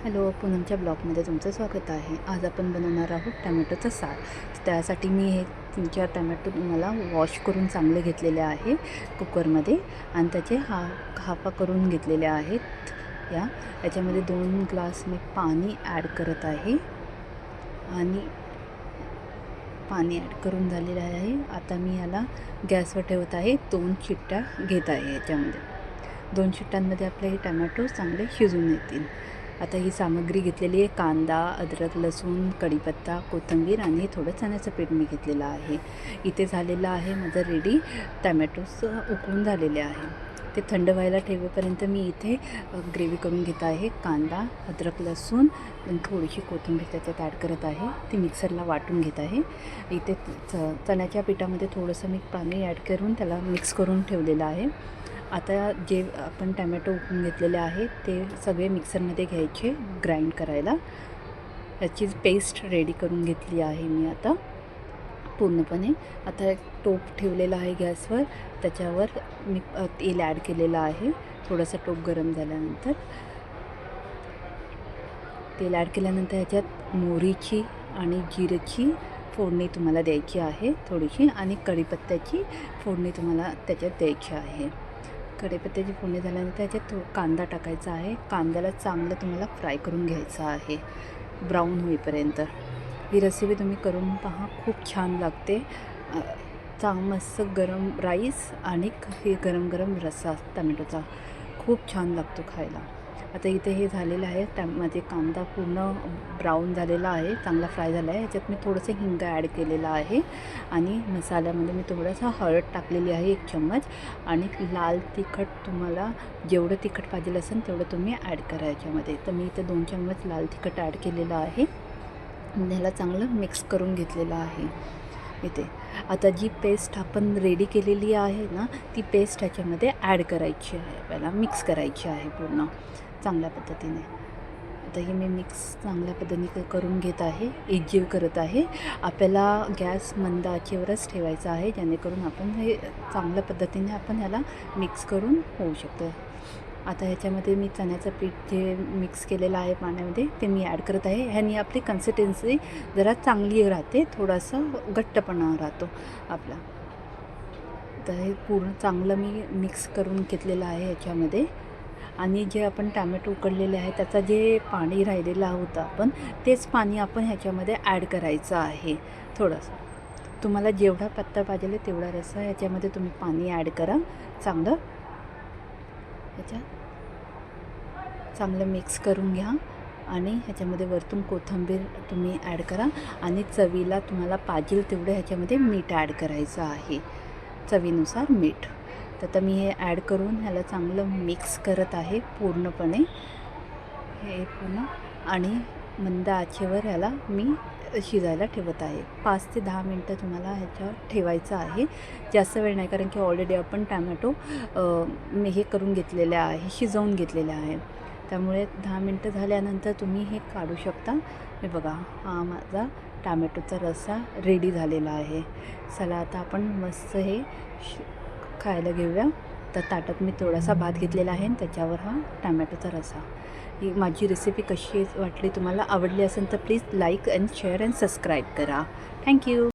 Hello, पूनमच्या ब्लॉगमध्ये तुमचं स्वागत आहे. आज आपण बनवणार आहोत टमॅटोचं सार. त्यासाठी मी हे 3-4 टमॅटो मला वॉश करून चांगले घेतलेले आहे कुकरमध्ये आणि त्याचे हाफा करून घेतलेले आहेत. याच्यामध्ये 2 ग्लास मी पाणी ॲड करत आहे आणि पाणी ॲड करून झालेलं आहे. आता मी याला गॅसवर ठेवत आहे. 2 शिट्ट्या घेत आहे. याच्यामध्ये 2 शिट्ट्यांमध्ये आपले हे टमॅटो चांगले शिजून येतील. आता ही सामग्री घेतलेली आहे. कांदा, अद्रक, लसूण, कढीपत्ता, कोथिंबीर आणि थोडं चण्याचं पीठ मी घेतलेलं आहे. इथे झालेलं आहे माझं रेडी. टमॅटोज उकळून झालेले आहे. ते थंड व्हायला ठेवेपर्यंत मी इथे ग्रेव्ही करून घेत आहे. कांदा, अद्रक, लसूण आणि थोडीशी कोथिंबीर त्याच्यात ॲड करत आहे. ती मिक्सरला वाटून घेत आहे. इथे चण्याच्या पिठामध्ये थोडंसं मी पाणी ॲड करून त्याला मिक्स करून ठेवलेलं आहे. आता जे आपण टमॅटो उकळून घेतलेले आहे ते सगळे मिक्सरमध्ये घ्यायचे ग्राइंड करायला. याची पेस्ट रेडी करून घेतली आहे मी आता पूर्णपणे. आता एक टोप ठेवलेला आहे गॅसवर. त्याच्यावर मी तेल ॲड केलेलं आहे. थोडासा टोप गरम झाल्यानंतर तेल ॲड केल्यानंतर ह्याच्यात मोहरीची आणि जिऱ्याची फोडणी तुम्हाला द्यायची आहे थोडीशी, आणि कढीपत्त्याची फोडणी तुम्हाला त्याच्यात द्यायची आहे. कढीपत्त्याची फोडणी झाल्यानंतर त्याच्यात कांदा टाकायचा आहे. कांद्याला चांगलं तुम्हाला फ्राय करून घ्यायचं आहे ब्राऊन होईपर्यंत. ही रेसिपी तुम्ही करून पहा, खूप छान लागते. मस्त गरम राईस आणि हे गरम गरम रस्सा टमॅटोचा खूप छान लागतो खायला. आता इथे हे झालेलं आहे. माझे कांदा पूर्ण ब्राऊन झालेला आहे, चांगला फ्राय झाला आहे. ह्याच्यात मी थोडंसं हिंग ॲड केलेलं आहे आणि मसाल्यामध्ये मी थोडासा हळद टाकलेली आहे 1 चम्मच, आणि लाल तिखट तुम्हाला जेवढं तिखट पाहिजे असेल तेवढं तुम्ही ॲड करा याच्यामध्ये. तर मी इथे 2 चम्मच लाल तिखट ॲड केलेलं आहे. ह्याला चांगलं मिक्स करून घेतलेलं आहे इथे. आता जी पेस्ट आपण रेडी केलेली आहे ना, ती पेस्ट ह्याच्यामध्ये ॲड करायची आहे. आपल्याला मिक्स करायची आहे पूर्ण चांगल्या पद्धतीने. आता हे मी मिक्स चांगल्या पद्धतीने करून घेत आहे, एकजीव करत आहे. आपल्याला गॅस मंद आचेवरच ठेवायचा आहे, जेणेकरून आपण हे चांगल्या पद्धतीने आपण ह्याला मिक्स करून होऊ शकतं. आता ह्याच्यामध्ये मी चण्याचं पीठ जे मिक्स केलेलं आहे पाण्यामध्ये ते मी ॲड करत आहे. ह्याने आपली कन्सिस्टन्सी जरा चांगली राहते, थोडासा घट्टपणा राहतो आपला. तर हे पूर्ण चांगलं मी मिक्स करून घेतलेलं आहे ह्याच्यामध्ये. आणि जे आपण टॅमॅटो उकडलेले आहे त्याचं जे पाणी राहिलेलं होतं आपण तेच पाणी आपण ह्याच्यामध्ये ॲड करायचं आहे. थोडंसं तुम्हाला जेवढा पातळ पाहिजे तेवढा रस्सा ह्याच्यामध्ये तुम्ही पाणी ॲड करा. चांगलं मिक्स करून घ्या आणि ह्याच्यामध्ये वरतून कोथिंबीर तुम्ही ॲड करा आणि चवीला तुम्हाला पाहिजे तेवढं ह्याच्यामध्ये मीठ ॲड करायचं आहे, चवीनुसार मीठ. तर आता मी हे ॲड करून ह्याला चांगलं मिक्स करत आहे पूर्णपणे हे पूर्ण, आणि मंद आचेवर ह्याला मी शिजायला ठेवत आहे. 5 ते 10 मिनटं तुम्हाला ह्याच्यावर ठेवायचं आहे, जास्त वेळ नाही, कारण की ऑलरेडी आपण टॅमॅटो मी हे करून घेतलेले आहे, शिजवून घेतलेले आहे. त्यामुळे 10 मिनटं झाल्यानंतर तुम्ही हे काढू शकता. हे बघा, हा माझा टॅमॅटोचा रस्सा रेडी झालेला आहे. चला आता आपण मस्त हे खायला घेऊया. तर ताटात मी थोडासा भात घेतलेला आहे आणि त्याच्यावर हा टॅमॅटोचा रस्सा. ही माझी रेसिपी कशी वाटली, तुम्हाला आवडली असेल तर please like and share and subscribe करा. थँक्यू.